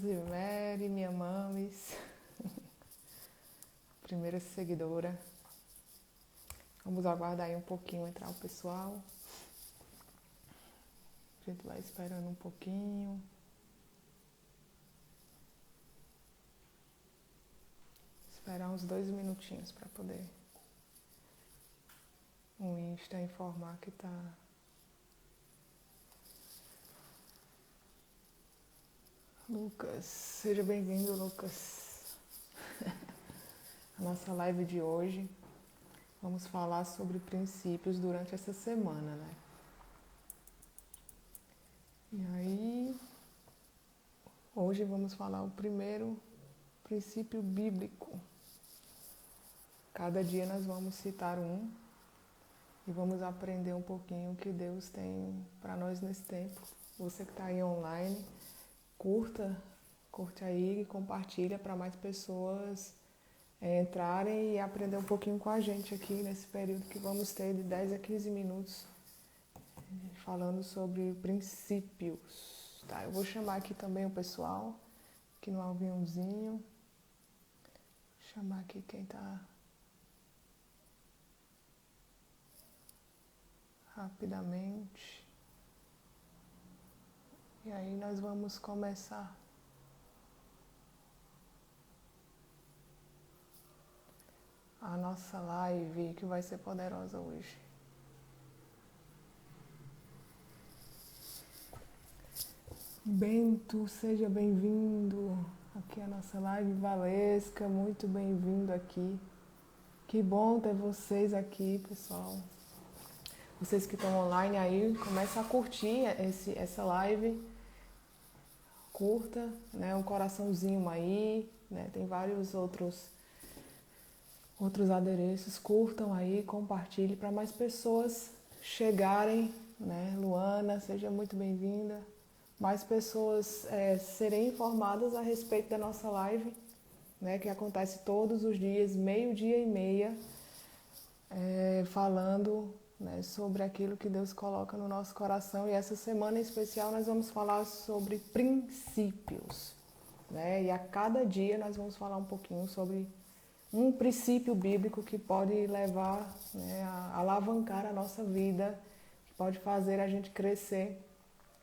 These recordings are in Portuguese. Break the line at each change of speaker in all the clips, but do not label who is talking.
Rosemary, minha mames, primeira seguidora. Vamos aguardar aí um pouquinho entrar o pessoal. A gente vai esperando um pouquinho. Esperar uns 2 minutinhos para poder o Insta informar que tá. Lucas, seja bem-vindo, Lucas. A nossa live de hoje, vamos falar sobre princípios durante essa semana, né? E aí, hoje vamos falar o primeiro princípio bíblico. Cada dia nós vamos citar um e vamos aprender um pouquinho o que Deus tem para nós nesse tempo. Você que está aí online, curte aí e compartilha para mais pessoas entrarem e aprender um pouquinho com a gente aqui nesse período que vamos ter de 10 a 15 minutos falando sobre princípios. Tá, eu vou chamar aqui também o pessoal aqui no aviãozinho. Chamar aqui quem está rapidamente. E aí nós vamos começar a nossa live, que vai ser poderosa hoje. Bento, seja bem-vindo aqui à nossa live. Valesca, muito bem-vindo aqui. Que bom ter vocês aqui, pessoal. Vocês que estão online aí, começa a curtir essa live. Curta, né? Um coraçãozinho aí, né? Tem vários outros adereços. Curtam aí, compartilhe para mais pessoas chegarem, né? Luana, seja muito bem-vinda. Mais pessoas serem informadas a respeito da nossa live, né? Que acontece todos os dias, 12:30, falando, né, sobre aquilo que Deus coloca no nosso coração. E essa semana em especial nós vamos falar sobre princípios, né? E a cada dia nós vamos falar um pouquinho sobre um princípio bíblico que pode levar, né, a alavancar a nossa vida, que pode fazer a gente crescer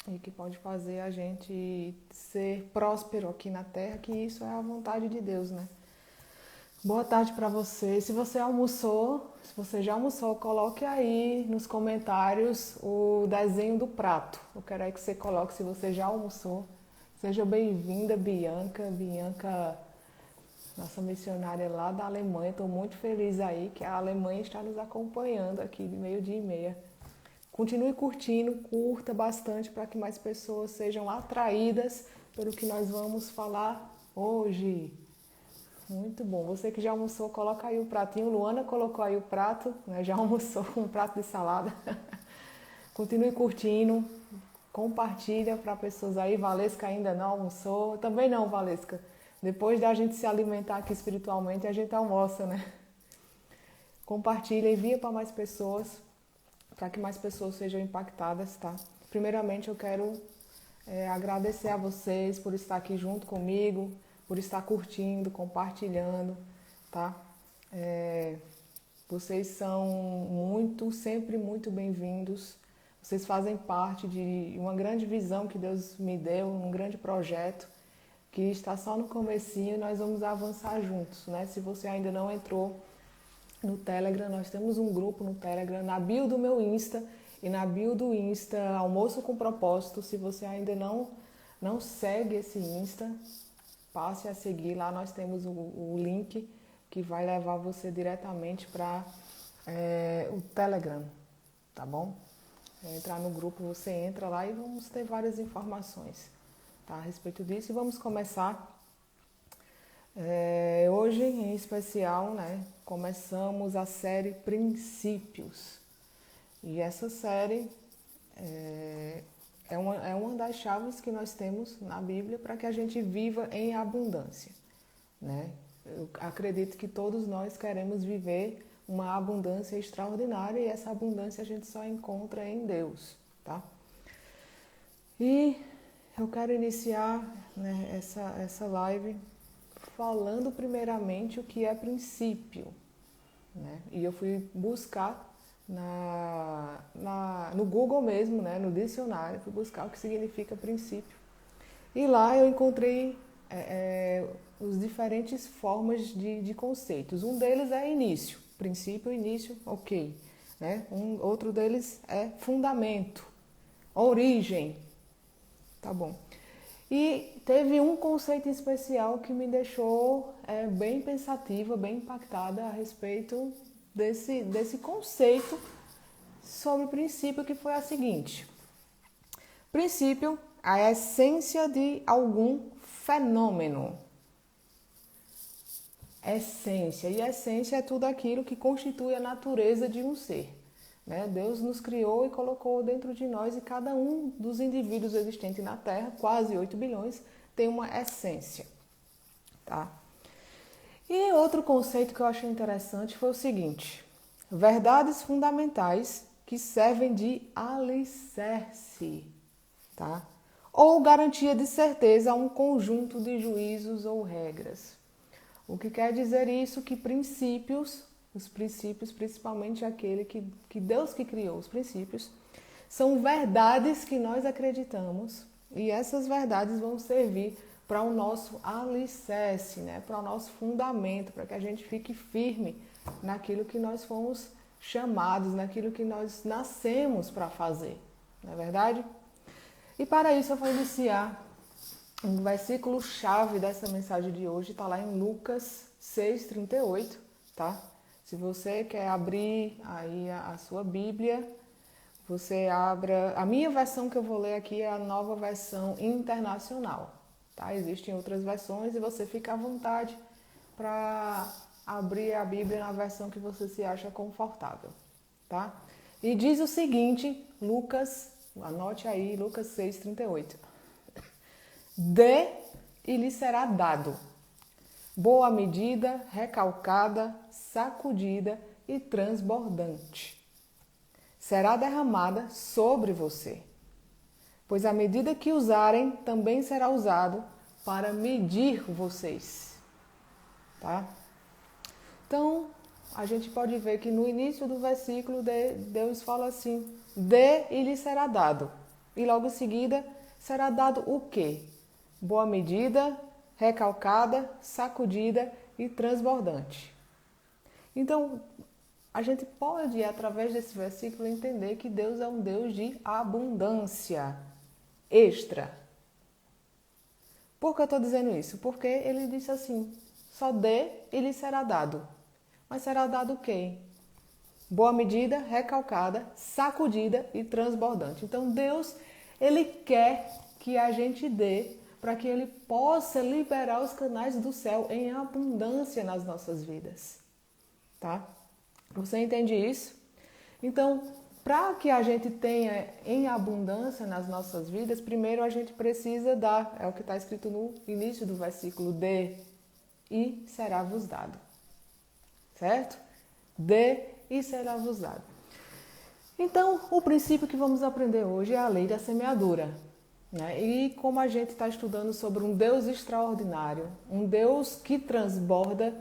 e que pode fazer a gente ser próspero aqui na terra, que isso é a vontade de Deus, né? Boa tarde para você. Se você almoçou, se você já almoçou, coloque aí nos comentários o desenho do prato. Eu quero aí que você coloque se você já almoçou. Seja bem-vinda, Bianca. Bianca, nossa missionária lá da Alemanha. Estou muito feliz aí que a Alemanha está nos acompanhando aqui de 12:30. Continue curtindo, curta bastante para que mais pessoas sejam atraídas pelo que nós vamos falar hoje. Muito bom. Você que já almoçou, coloca aí o pratinho. Luana colocou aí o prato, né? Já almoçou com um prato de salada. Continue curtindo, compartilha para pessoas aí. Valesca ainda não almoçou. Também não, Valesca. Depois da gente se alimentar aqui espiritualmente, a gente almoça, né? Compartilha, envia para mais pessoas, para que mais pessoas sejam impactadas, tá? Primeiramente, eu quero agradecer a vocês por estar aqui junto comigo, por estar curtindo, compartilhando, tá? Vocês são sempre muito bem-vindos. Vocês fazem parte de uma grande visão que Deus me deu, um grande projeto que está só no comecinho e nós vamos avançar juntos, né? Se você ainda não entrou no Telegram, nós temos um grupo no Telegram, na bio do meu Insta e na bio do Insta Almoço com Propósito. Se você ainda não segue esse Insta, passe a seguir. Lá nós temos o link que vai levar você diretamente para o Telegram, tá bom? Entrar no grupo, você entra lá e vamos ter várias informações, tá, a respeito disso. E vamos começar. Hoje, em especial, né, começamos a série Princípios. E essa série é uma das chaves que nós temos na Bíblia para que a gente viva em abundância, né? Eu acredito que todos nós queremos viver uma abundância extraordinária e essa abundância a gente só encontra em Deus, tá? E Eu quero iniciar, né, essa live falando primeiramente o que é princípio, né? E eu fui buscar no Google mesmo, né, no dicionário, fui buscar o que significa princípio. E lá eu encontrei as diferentes formas de conceitos. Um deles é início, princípio, início, ok. Né? Outro deles é fundamento, origem, tá bom. E teve um conceito especial que me deixou bem pensativa, bem impactada a respeito desse conceito sobre o princípio, que foi a seguinte. Princípio, a essência de algum fenômeno. Essência. E essência é tudo aquilo que constitui a natureza de um ser. Né? Deus nos criou e colocou dentro de nós, e cada um dos indivíduos existentes na Terra, quase 8 bilhões, tem uma essência. Tá? E outro conceito que eu achei interessante foi o seguinte: verdades fundamentais que servem de alicerce, tá? Ou garantia de certeza a um conjunto de juízos ou regras. O que quer dizer isso? Que princípios, os princípios, principalmente aquele que Deus que criou os princípios, são verdades que nós acreditamos, e essas verdades vão servir para o nosso alicerce, né? Para o nosso fundamento, para que a gente fique firme naquilo que nós fomos chamados, naquilo que nós nascemos para fazer, não é verdade? E para isso eu vou iniciar um versículo-chave dessa mensagem de hoje, está lá em Lucas 6,38, tá? Se você quer abrir aí a sua Bíblia, você abra... A minha versão que eu vou ler aqui é a Nova Versão Internacional, tá? Existem outras versões e você fica à vontade para abrir a Bíblia na versão que você se acha confortável, tá? E diz o seguinte, Lucas, anote aí, Lucas 6,38. Dê e lhe será dado. Boa medida, recalcada, sacudida e transbordante. Será derramada sobre você. Pois a medida que usarem também será usado para medir vocês. Tá? Então, a gente pode ver que no início do versículo Deus fala assim: dê e lhe será dado. E logo em seguida será dado o quê? Boa medida, recalcada, sacudida e transbordante. Então, a gente pode, através desse versículo, entender que Deus é um Deus de abundância extra. Por que eu estou dizendo isso? Porque ele disse assim: só dê e lhe será dado. Mas será dado o quê? Boa medida, recalcada, sacudida e transbordante. Então Deus, ele quer que a gente dê para que ele possa liberar os canais do céu em abundância nas nossas vidas. Tá? Você entende isso? Então, para que a gente tenha em abundância nas nossas vidas, primeiro a gente precisa dar, é o que está escrito no início do versículo, dê e será vos dado. Certo? Dê e será vos dado. Então, o princípio que vamos aprender hoje é a lei da semeadura. Né? E como a gente está estudando sobre um Deus extraordinário, um Deus que transborda,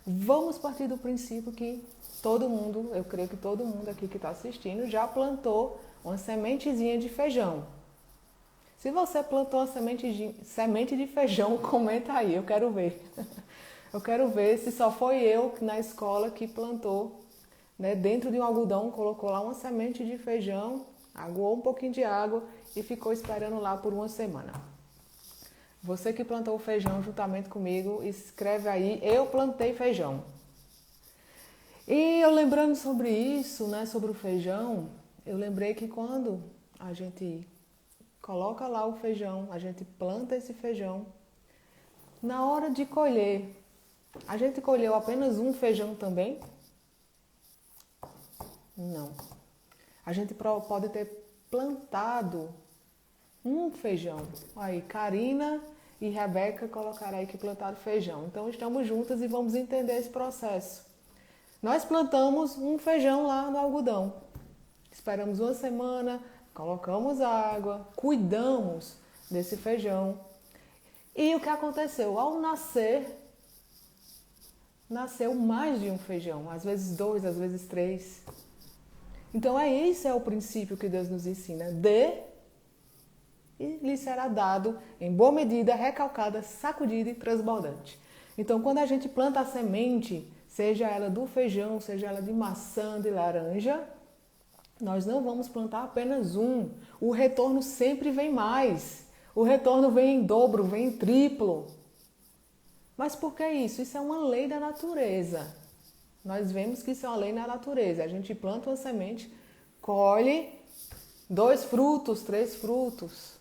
vamos partir do princípio que todo mundo, eu creio que todo mundo aqui que está assistindo, já plantou uma sementezinha de feijão. Se você plantou uma semente de feijão, comenta aí, eu quero ver. Eu quero ver se só foi eu na escola que plantou, né, dentro de um algodão, colocou lá uma semente de feijão, aguou um pouquinho de água e ficou esperando lá por uma semana. Você que plantou o feijão juntamente comigo, escreve aí, eu plantei feijão. E eu lembrando sobre isso, né, sobre o feijão, eu lembrei que quando a gente coloca lá o feijão, a gente planta esse feijão, na hora de colher, a gente colheu apenas um feijão também? Não. A gente pode ter plantado um feijão. Aí, Karina e Rebeca colocaram aí que plantaram feijão. Então, estamos juntas e vamos entender esse processo. Nós plantamos um feijão lá no algodão. Esperamos uma semana, colocamos água, cuidamos, desse feijão. E o que aconteceu? Ao nascer, nasceu mais de um feijão, às vezes 2, às vezes 3. Então esse é o princípio que Deus nos ensina. Dê e lhe será dado em boa medida, recalcada, sacudida e transbordante. Então quando a gente planta a semente, seja ela do feijão, seja ela de maçã, de laranja, nós não vamos plantar apenas um. O retorno sempre vem mais. O retorno vem em dobro, vem em triplo. Mas por que isso? Isso é uma lei da natureza. Nós vemos que isso é uma lei da natureza. A gente planta uma semente, colhe 2 frutos, 3 frutos.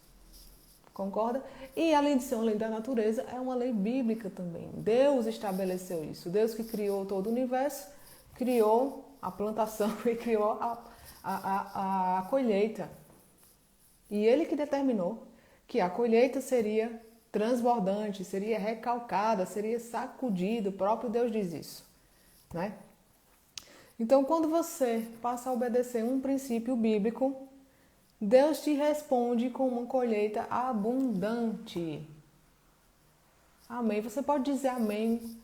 Concorda? E além de ser uma lei da natureza, é uma lei bíblica também. Deus estabeleceu isso. Deus que criou todo o universo, criou a plantação e criou a colheita. E Ele que determinou que a colheita seria transbordante, seria recalcada, seria sacudida. O próprio Deus diz isso, né? Então, quando você passa a obedecer um princípio bíblico, Deus te responde com uma colheita abundante. Amém. Você pode dizer amém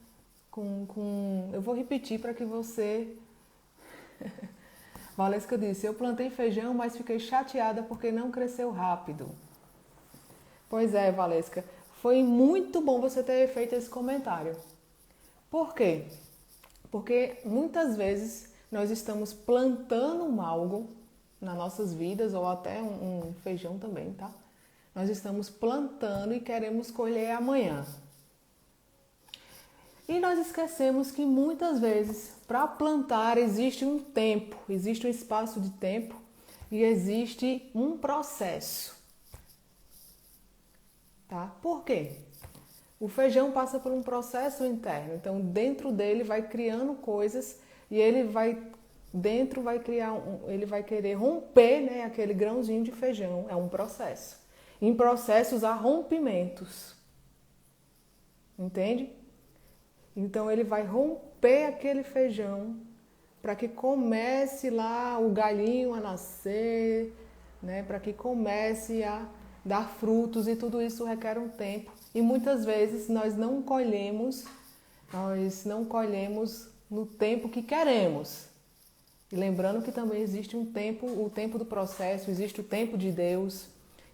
eu vou repetir para que você... Valesca disse, eu plantei feijão, mas fiquei chateada porque não cresceu rápido. Pois é, Valesca, foi muito bom você ter feito esse comentário. Por quê? Porque muitas vezes nós estamos plantando algo nas nossas vidas, ou até um feijão também, tá? Nós estamos plantando e queremos colher amanhã. E nós esquecemos que muitas vezes, para plantar, existe um tempo, existe um espaço de tempo e existe um processo. Tá? Por quê? O feijão passa por um processo interno, então dentro dele vai criando coisas e ele vai criar, ele vai querer romper, né, aquele grãozinho de feijão, é um processo. Em processos há rompimentos, entende? Então ele vai romper aquele feijão para que comece lá o galinho a nascer, né, para que comece a dar frutos, e tudo isso requer um tempo. E muitas vezes nós não colhemos no tempo que queremos. E lembrando que também existe um tempo, o tempo do processo, existe o tempo de Deus,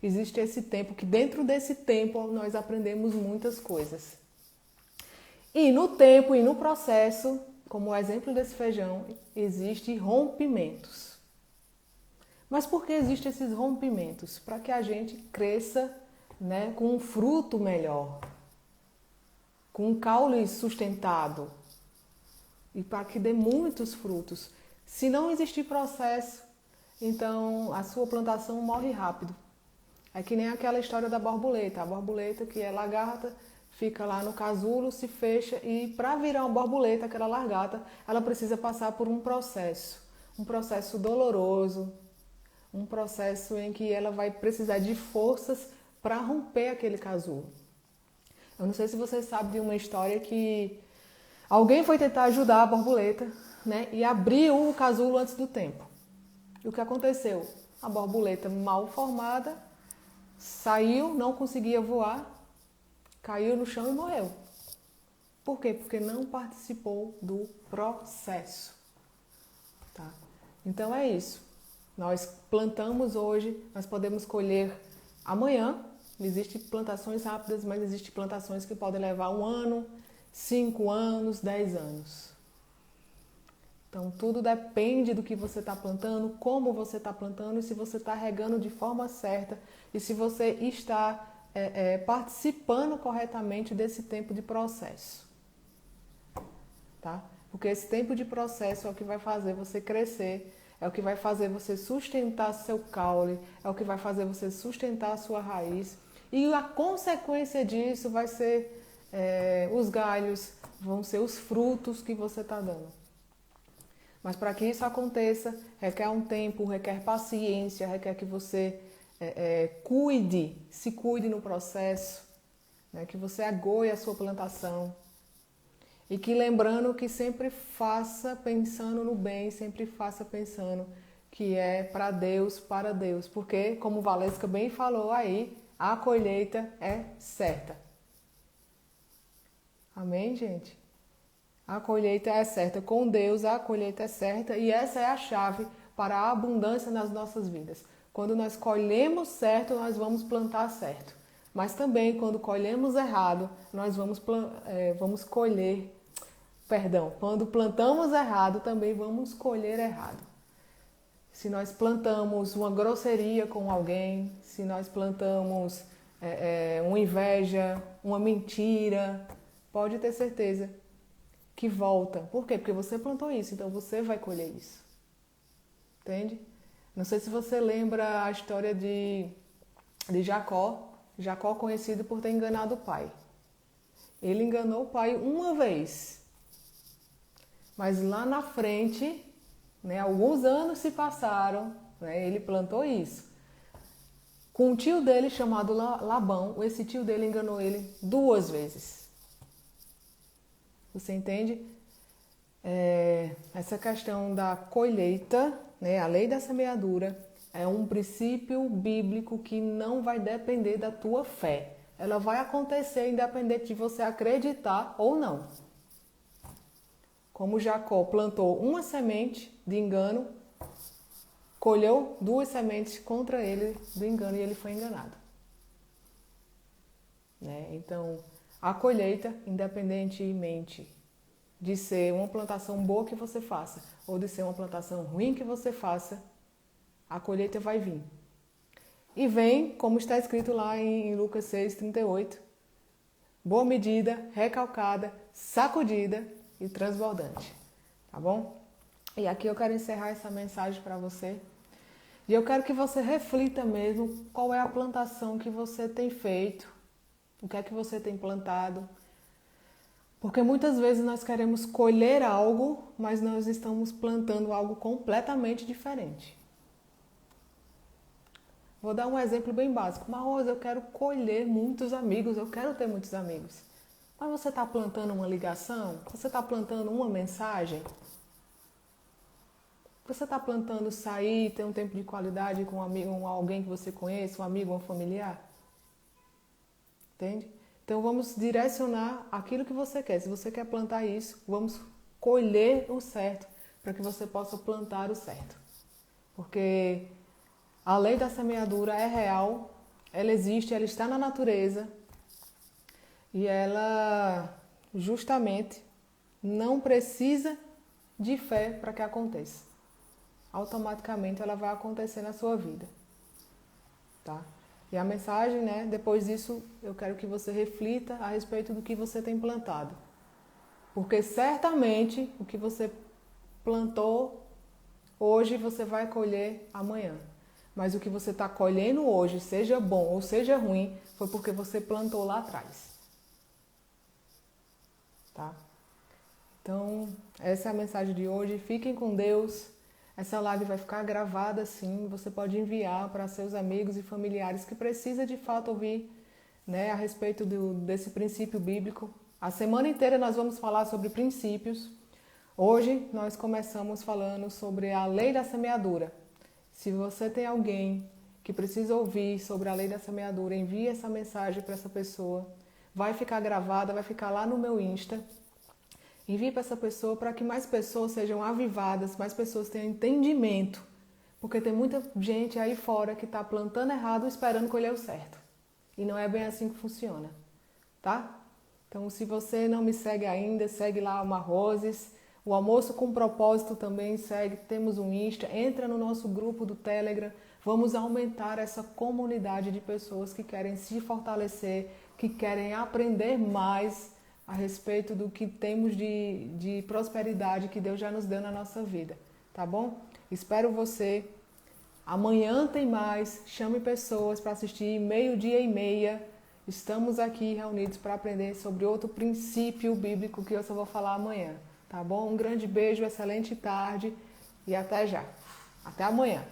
existe esse tempo, que dentro desse tempo nós aprendemos muitas coisas. E no tempo e no processo, como o exemplo desse feijão, existem rompimentos. Mas por que existem esses rompimentos? Para que a gente cresça, né, com um fruto melhor, com um caule sustentado e para que dê muitos frutos. Se não existir processo, então a sua plantação morre rápido. É que nem aquela história da borboleta. A borboleta, que é lagarta, fica lá no casulo, se fecha, e para virar uma borboleta, aquela lagarta, ela precisa passar por um processo doloroso, um processo em que ela vai precisar de forças para romper aquele casulo. Eu não sei se você sabe de uma história que alguém foi tentar ajudar a borboleta, né, e abriu o casulo antes do tempo. E o que aconteceu? A borboleta mal formada saiu, não conseguia voar, caiu no chão e morreu. Por quê? Porque não participou do processo. Tá? Então é isso. Nós plantamos hoje, nós podemos colher amanhã. Existem plantações rápidas, mas existem plantações que podem levar 1 ano, 5 anos, 10 anos. Então tudo depende do que você está plantando, como você está plantando, e se você está regando de forma certa e se você está participando corretamente desse tempo de processo. Tá? Porque esse tempo de processo é o que vai fazer você crescer, é o que vai fazer você sustentar seu caule, é o que vai fazer você sustentar a sua raiz. E a consequência disso vai ser os galhos, vão ser os frutos que você está dando. Mas para que isso aconteça, requer um tempo, requer paciência, requer que você se cuide no processo, né? Que você agoie a sua plantação. E que lembrando que sempre faça pensando no bem, sempre faça pensando que é para Deus. Porque, como Valesca bem falou aí, a colheita é certa. Amém, gente? A colheita é certa. Com Deus, a colheita é certa e essa é a chave para a abundância nas nossas vidas. Quando nós colhemos certo, nós vamos plantar certo. Mas também, quando colhemos errado, nós vamos colher. Perdão, quando plantamos errado, também vamos colher errado. Se nós plantamos uma grosseria com alguém, se nós plantamos uma inveja, uma mentira, pode ter certeza que volta. Por quê? Porque você plantou isso, então você vai colher isso. Entende? Não sei se você lembra a história de Jacó. Jacó conhecido por ter enganado o pai. Ele enganou o pai uma vez. Mas lá na frente, né, alguns anos se passaram, né, ele plantou isso. Com um tio dele chamado Labão, esse tio dele enganou ele 2 vezes. Você entende? Essa questão da colheita, né, a lei da semeadura, é um princípio bíblico que não vai depender da tua fé. Ela vai acontecer independente de você acreditar ou não. Como Jacó plantou uma semente de engano, colheu 2 sementes contra ele do engano e ele foi enganado. Né? Então, a colheita, independentemente de ser uma plantação boa que você faça ou de ser uma plantação ruim que você faça, a colheita vai vir. E vem, como está escrito lá em Lucas 6:38, boa medida, recalcada, sacudida e transbordante. Tá bom? E aqui eu quero encerrar essa mensagem para você. E eu quero que você reflita mesmo qual é a plantação que você tem feito, o que é que você tem plantado. Porque muitas vezes nós queremos colher algo, mas nós estamos plantando algo completamente diferente. Vou dar um exemplo bem básico. Rosa, eu quero colher muitos amigos, eu quero ter muitos amigos. Mas você está plantando uma ligação? Você está plantando uma mensagem? Você está plantando sair, ter um tempo de qualidade com um amigo, alguém que você conhece, um amigo, um familiar? Entende? Então vamos direcionar aquilo que você quer. Se você quer plantar isso, vamos colher o certo para que você possa plantar o certo. Porque a lei da semeadura é real, ela existe, ela está na natureza e ela justamente não precisa de fé para que aconteça. Automaticamente ela vai acontecer na sua vida. Tá? E a mensagem, né? Depois disso, eu quero que você reflita a respeito do que você tem plantado. Porque certamente o que você plantou hoje, você vai colher amanhã. Mas o que você está colhendo hoje, seja bom ou seja ruim, foi porque você plantou lá atrás. Tá? Então, essa é a mensagem de hoje. Fiquem com Deus. Essa live vai ficar gravada sim, você pode enviar para seus amigos e familiares que precisam de fato ouvir, né, a respeito desse princípio bíblico. A semana inteira nós vamos falar sobre princípios. Hoje nós começamos falando sobre a lei da semeadura. Se você tem alguém que precisa ouvir sobre a lei da semeadura, envie essa mensagem para essa pessoa. Vai ficar gravada, vai ficar lá no meu Insta. Envie para essa pessoa para que mais pessoas sejam avivadas, mais pessoas tenham entendimento. Porque tem muita gente aí fora que está plantando errado esperando colher o certo. E não é bem assim que funciona, tá? Então, se você não me segue ainda, segue lá o Roses. O Almoço com Propósito também segue. Temos um Insta. Entra no nosso grupo do Telegram. Vamos aumentar essa comunidade de pessoas que querem se fortalecer, que querem aprender mais a respeito do que temos de prosperidade que Deus já nos deu na nossa vida, tá bom? Espero você. Amanhã tem mais. Chame pessoas para assistir 12:30. Estamos aqui reunidos para aprender sobre outro princípio bíblico que eu só vou falar amanhã, tá bom? Um grande beijo, excelente tarde e até já. Até amanhã.